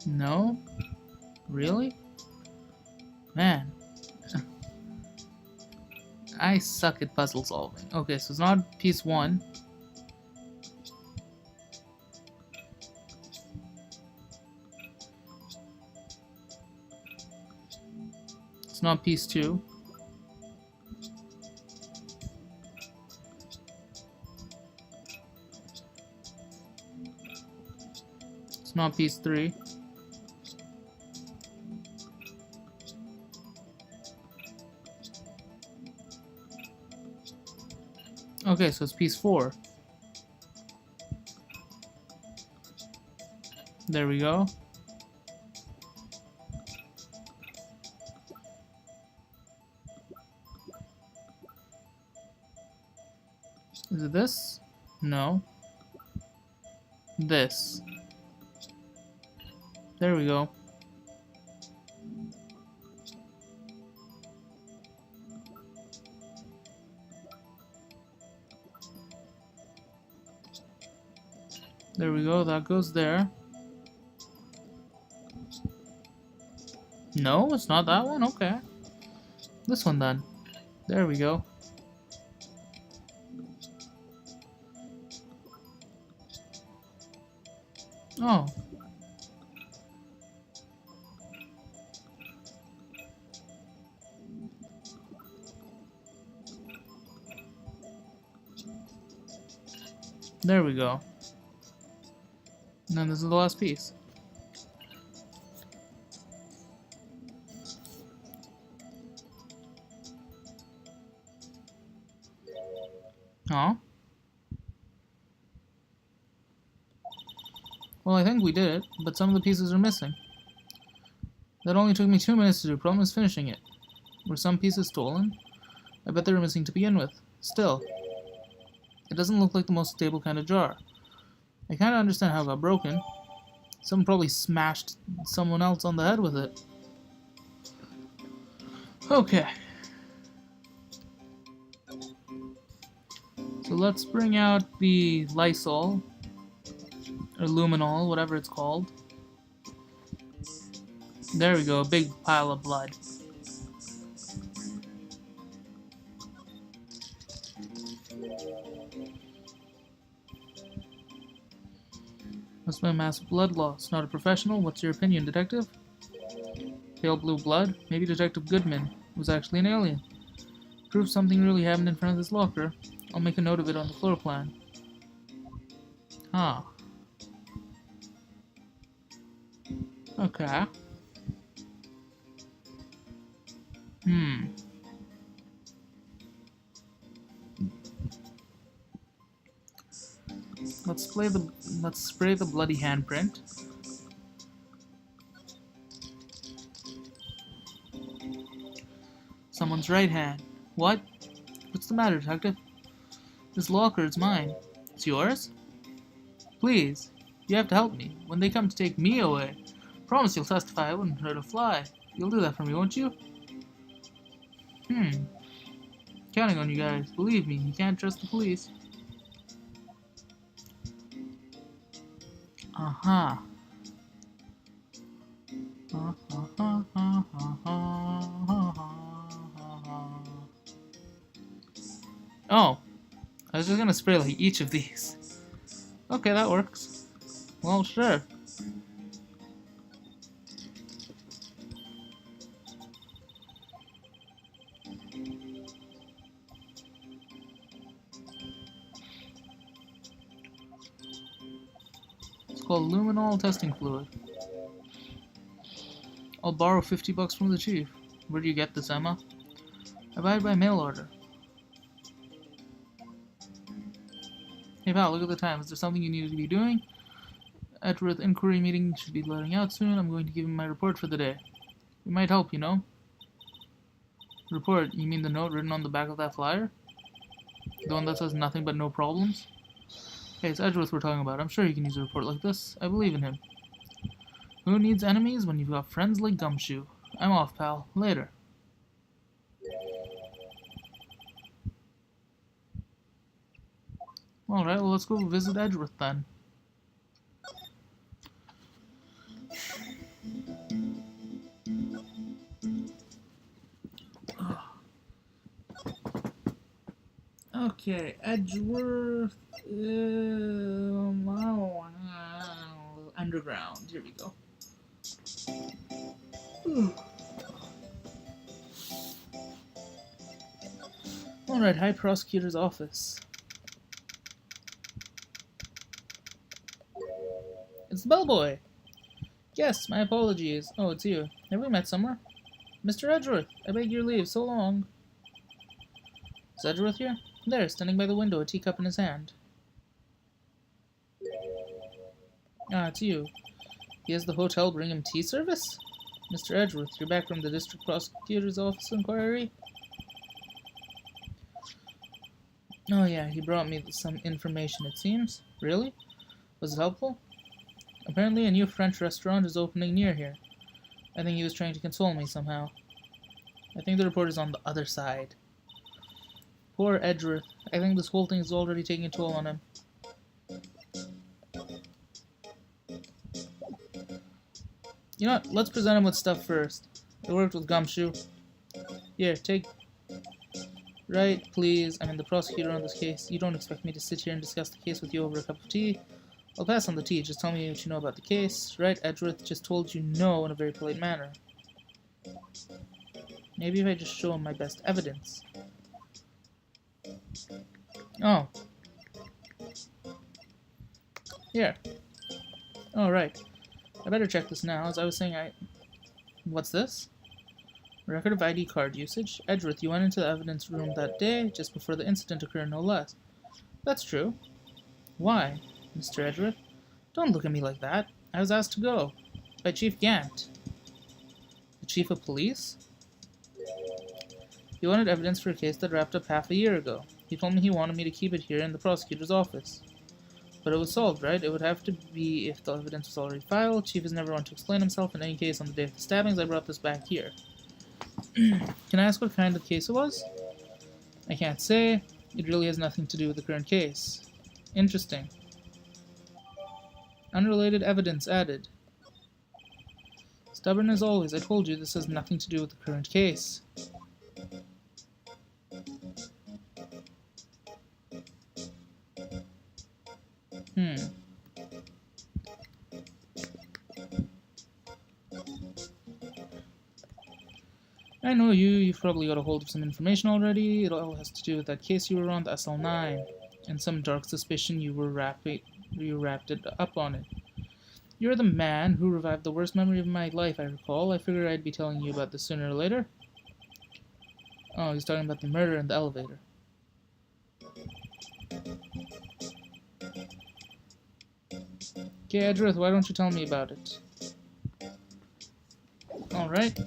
S1: No? Really? Man. I suck at puzzle solving. Okay, so it's not piece 1. It's not piece 2. It's not piece 3. Okay, so it's piece 4. There we go. Is it this? No. This. There we go. There we go, that goes there. No, it's not that one? Okay. This one then. There we go. Oh. There we go. And then this is the last piece. Oh. Well, I think we did it, but some of the pieces are missing. That only took me 2 minutes to do. Problem is finishing it. Were some pieces stolen? I bet they were missing to begin with. Still, it doesn't look like the most stable kind of jar. I kind of understand how it got broken. Someone probably smashed someone else on the head with it. Okay. So let's bring out the Lysol, or luminol, whatever it's called. There we go, a big pile of blood. Must be a massive blood loss. Not a professional. What's your opinion, detective? Pale blue blood? Maybe Detective Goodman was actually an alien. Prove something really happened in front of this locker. I'll make a note of it on the floor plan. Huh. Okay. Let's spray the bloody handprint. Someone's right hand. What? What's the matter, detective? This locker is mine. It's yours? Please, you have to help me. When they come to take me away, promise you'll testify I wouldn't hurt a fly. You'll do that for me, won't you? Counting on you guys. Believe me, you can't trust the police. Uh-huh. Oh, I was just gonna spray like each of these. Okay, that works. Well, sure. It's called luminol testing fluid. I'll borrow $50 from the chief. Where do you get this, Emma? I buy it by mail order. Hey pal, look at the time. Is there something you need to be doing? Edgeworth inquiry meeting should be letting out soon. I'm going to give him my report for the day. It might help, you know. Report? You mean the note written on the back of that flyer? The one that says nothing but no problems? Hey, it's Edgeworth we're talking about. I'm sure he can use a report like this. I believe in him. Who needs enemies when you've got friends like Gumshoe? I'm off, pal. Later. Alright, well, let's go visit Edgeworth then. Okay, Edgeworth. Underground. Here we go. Alright, High Prosecutor's Office. It's the bellboy! Yes, my apologies. Oh, it's you. Have we met somewhere? Mr. Edgeworth, I beg your leave, so long. Is Edgeworth here? There, standing by the window, a teacup in his hand. Ah, it's you. He has the hotel bring him tea service? Mr. Edgeworth, you're back from the District Prosecutor's Office inquiry? Oh yeah, he brought me some information, it seems. Really? Was it helpful? Apparently a new French restaurant is opening near here. I think he was trying to console me somehow. I think the report is on the other side. Poor Edgeworth. I think this whole thing is already taking a toll on him. You know what? Let's present him with stuff first. It worked with Gumshoe. Here, take... Right, please. I'm the prosecutor on this case. You don't expect me to sit here and discuss the case with you over a cup of tea. I'll pass on the tea. Just tell me what you know about the case. Right, Edgeworth just told you no in a very polite manner. Maybe if I just show him my best evidence. Oh. Here. Oh, right. I better check this now. As I was saying, What's this? Record of ID card usage. Edgeworth, you went into the evidence room that day, just before the incident occurred, no less. That's true. Why, Mr. Edgeworth? Don't look at me like that. I was asked to go. By Chief Gant. The Chief of Police? He wanted evidence for a case that wrapped up half a year ago. He told me he wanted me to keep it here in the prosecutor's office. But it was solved, right? It would have to be if the evidence was already filed. Chief is never one to explain himself. In any case, on the day of the stabbings, I brought this back here. Can I ask what kind of case it was? I can't say. It really has nothing to do with the current case. Interesting. Unrelated evidence added. Stubborn as always, I told you this has nothing to do with the current case. I know you've probably got a hold of some information already. It all has to do with that case you were on, the SL9, and some dark suspicion you wrapped it up on it. You're the man who revived the worst memory of my life, I recall. I figured I'd be telling you about this sooner or later. Oh, he's talking about the murder in the elevator. Okay, Edgeworth, why don't you tell me about it? Alright.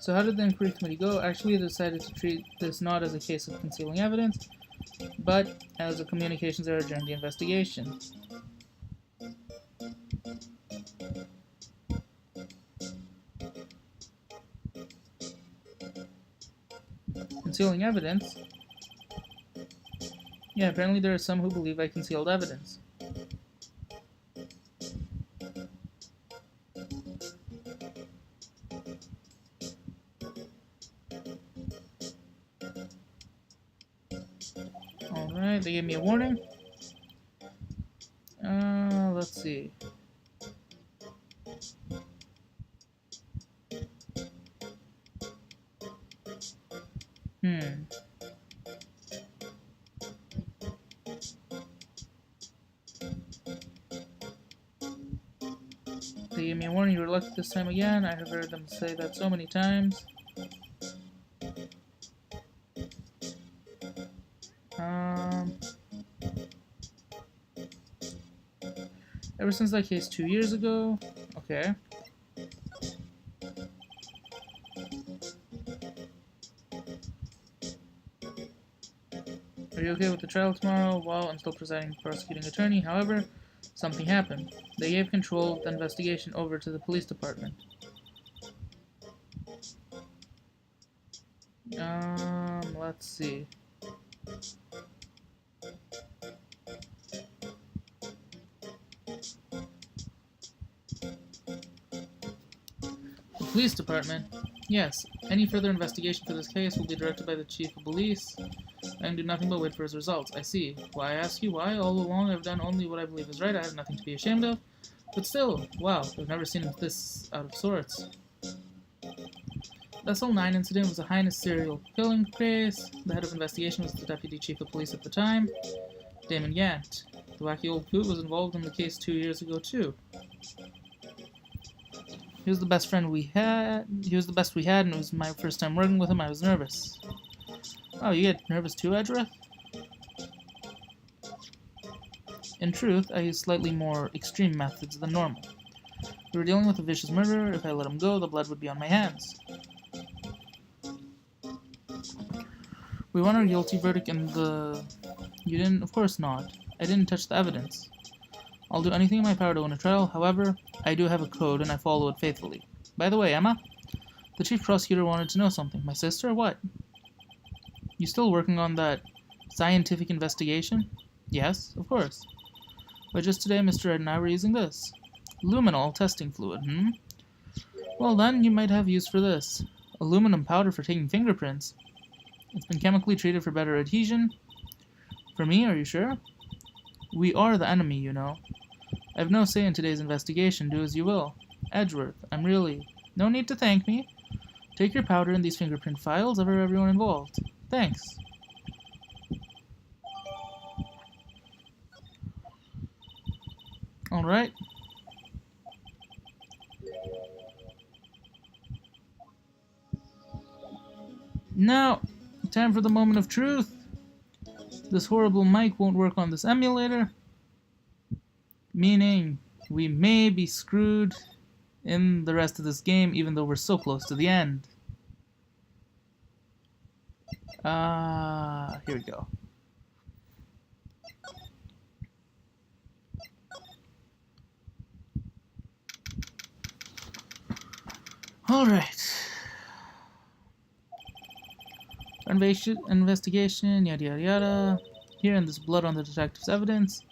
S1: So how did the inquiry committee go? Actually, they decided to treat this not as a case of concealing evidence, but as a communications error during the investigation. Concealing evidence? Yeah, apparently there are some who believe I concealed evidence. Alright, they gave me a warning. Let's see. They gave me a warning, you were lucky this time again. I have heard them say that so many times. Ever since that case 2 years ago. Okay. Are you okay with the trial tomorrow? Well, I'm still presiding prosecuting attorney. However, something happened. They gave control of the investigation over to the police department. Let's see. The police department? Yes. Any further investigation for this case will be directed by the chief of police. I can do nothing but wait for his results. I see. Why, I ask you why? All along I've done only what I believe is right. I have nothing to be ashamed of. But still, wow, I've never seen him this out of sorts. The SL9 incident was a heinous serial killing case. The head of investigation was the deputy chief of police at the time, Damon Gant. The wacky old coot was involved in the case 2 years ago too. He was the best friend we had. He was the best we had, and it was my first time working with him. I was nervous. Oh, you get nervous too, Edgeworth? In truth, I used slightly more extreme methods than normal. We were dealing with a vicious murderer. If I let him go, the blood would be on my hands. We won our guilty verdict and the... You didn't? Of course not. I didn't touch the evidence. I'll do anything in my power to win a trial. However, I do have a code and I follow it faithfully. By the way, Emma, the chief prosecutor wanted to know something. My sister? What? You still working on that scientific investigation? Yes, of course. But just today, Mr. Ed and I were using this. Luminol testing fluid, Well then, you might have use for this. Aluminum powder for taking fingerprints. It's been chemically treated for better adhesion. For me, are you sure? We are the enemy, you know. I have no say in today's investigation. Do as you will. Edgeworth, I'm really... No need to thank me. Take your powder and these fingerprint files over everyone involved. Thanks. Alright. Now, time for the moment of truth. This horrible mic won't work on this emulator. Meaning, we may be screwed in the rest of this game, even though we're so close to the end. Here we go. Alright. Investigation, yada yada yada. Here in this blood on the detective's evidence.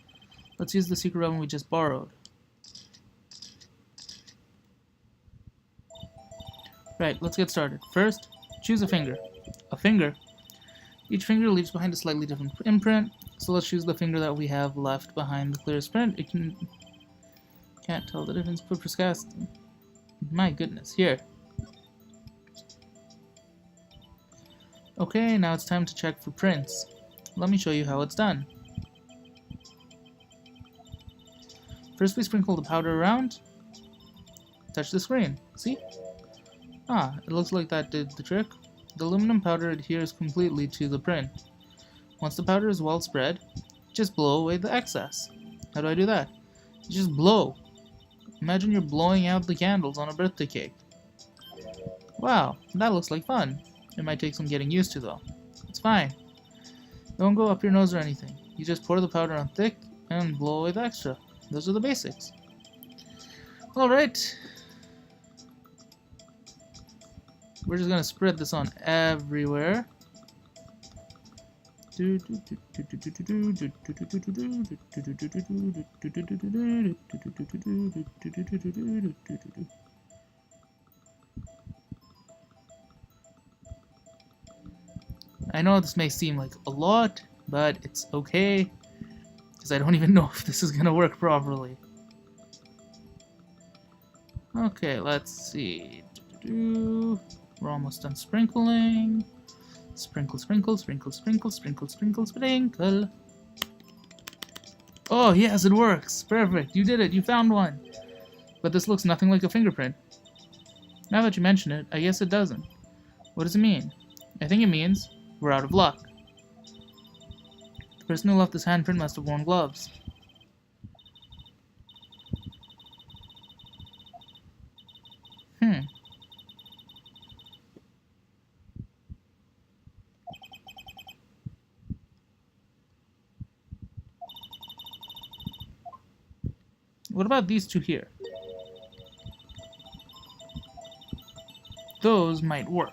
S1: Let's use the secret weapon we just borrowed. Right, let's get started. First, choose a finger. A finger. Each finger leaves behind a slightly different imprint, so let's choose the finger that we have left behind the clearest print. It can't tell the difference. Put disgust. My goodness, here. Okay, now it's time to check for prints. Let me show you how it's done. First we sprinkle the powder around. Touch the screen. See? Ah, it looks like that did the trick. The aluminum powder adheres completely to the print. Once the powder is well spread, just blow away the excess. How do I do that? Just blow. Imagine you're blowing out the candles on a birthday cake. Wow, that looks like fun. It might take some getting used to though. It's fine. Don't go up your nose or anything. You just pour the powder on thick and blow away the extra. Those are the basics. Alright. We're just gonna spread this on everywhere. I know this may seem like a lot, but it's okay, because I don't even know if this is gonna work properly. Okay, let's see. We're almost done sprinkling. Sprinkle, sprinkle, sprinkle, sprinkle, sprinkle, sprinkle, sprinkle. Oh, yes, it works. Perfect. You did it. You found one. But this looks nothing like a fingerprint. Now that you mention it, I guess it doesn't. What does it mean? I think it means we're out of luck. The person who left this handprint must have worn gloves. What about these two here? Those might work.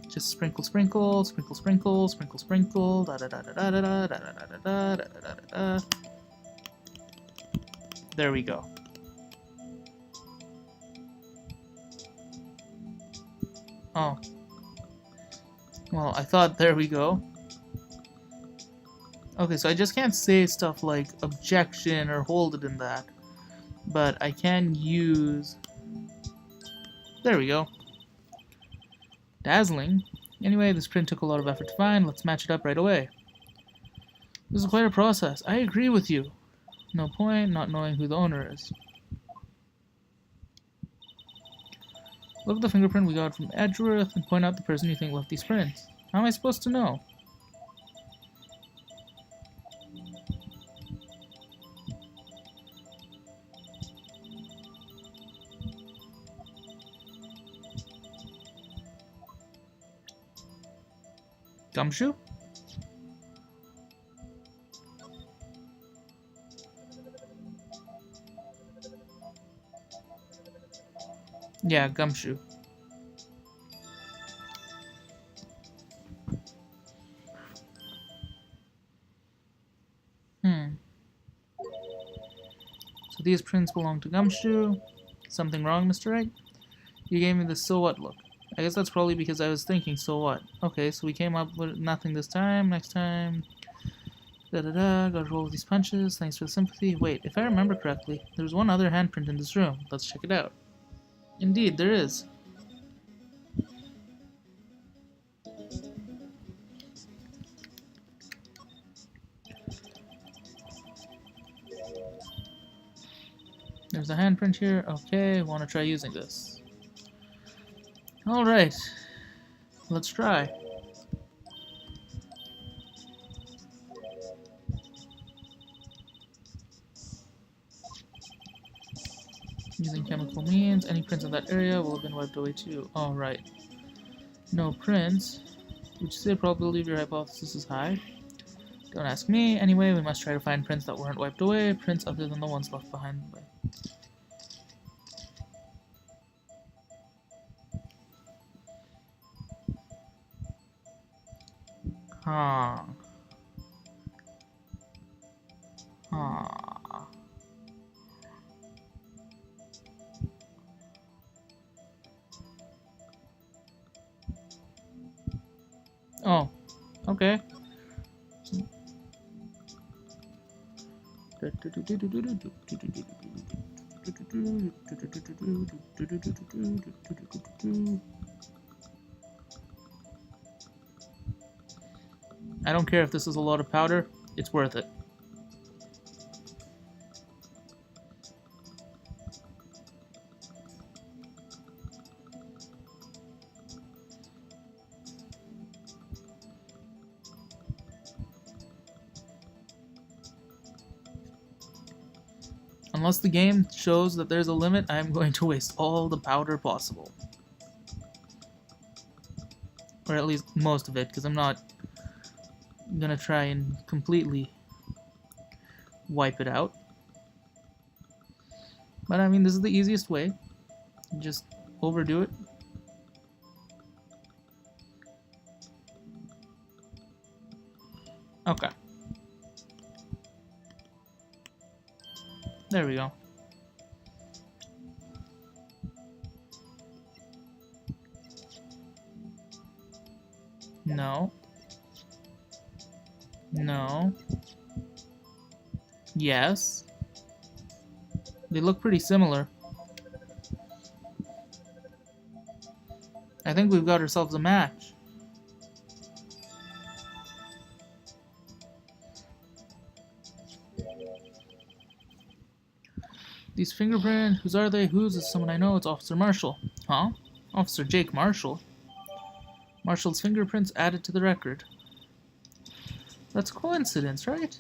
S1: Just sprinkle, sprinkle, sprinkle, sprinkle, sprinkle, sprinkle, da da da da da da da da da da da da da. There we go. Oh. Well, I thought, there we go. Okay, so I just can't say stuff like objection or hold it in that. But I can use... There we go. Dazzling. Anyway, this print took a lot of effort to find. Let's match it up right away. This is quite a process. I agree with you. No point not knowing who the owner is. Look at the fingerprint we got from Edgeworth and point out the person you think left these prints. How am I supposed to know? Gumshoe? Yeah, Gumshoe. So these prints belong to Gumshoe. Something wrong, Mr. Wright? You gave me the so what look. I guess that's probably because I was thinking, so what? Okay, so we came up with nothing this time. Next time... Da-da-da, gotta roll with these punches. Thanks for the sympathy. Wait, if I remember correctly, there's one other handprint in this room. Let's check it out. Indeed, there is. There's a handprint here. Okay, want to try using this. Alright, let's try. Using chemical means, any prints in that area will have been wiped away too. Alright. No prints. Would you say probability of your hypothesis is high? Don't ask me. Anyway, we must try to find prints that weren't wiped away, prints other than the ones left behind by... Huh. Oh, okay. I don't care if this is a lot of powder, it's worth it. Unless the game shows that there's a limit, I'm going to waste all the powder possible. Or at least most of it, because I'm not gonna try and completely wipe it out. But I mean, this is the easiest way. Just overdo it. Okay. There we go. No. No. Yes. They look pretty similar. I think we've got ourselves a match. These fingerprints, whose are they? Whose is someone I know? It's Officer Marshall. Huh? Officer Jake Marshall? Marshall's fingerprints added to the record. That's coincidence, right?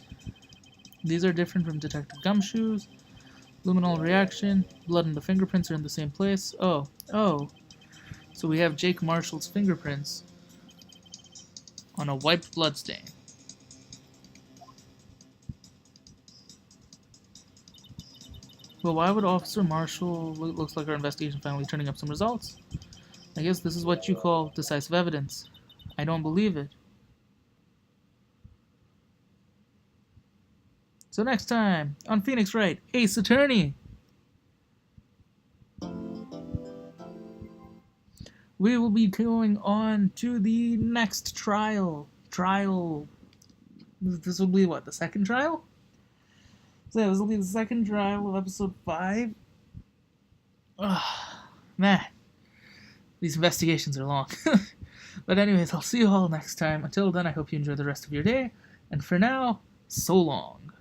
S1: These are different from Detective Gumshoe's. Luminol reaction. Blood and the fingerprints are in the same place. Oh. So we have Jake Marshall's fingerprints on a wiped bloodstain. Well, why would Officer Marshall... Looks like our investigation finally turning up some results. I guess this is what you call decisive evidence. I don't believe it. So next time, on Phoenix Wright, Ace Attorney! we will be going on to the next trial. This will be what, the second trial? So yeah, this will be the second trial of episode 5. Man, these investigations are long. But anyways, I'll see you all next time. Until then, I hope you enjoy the rest of your day. And for now, so long.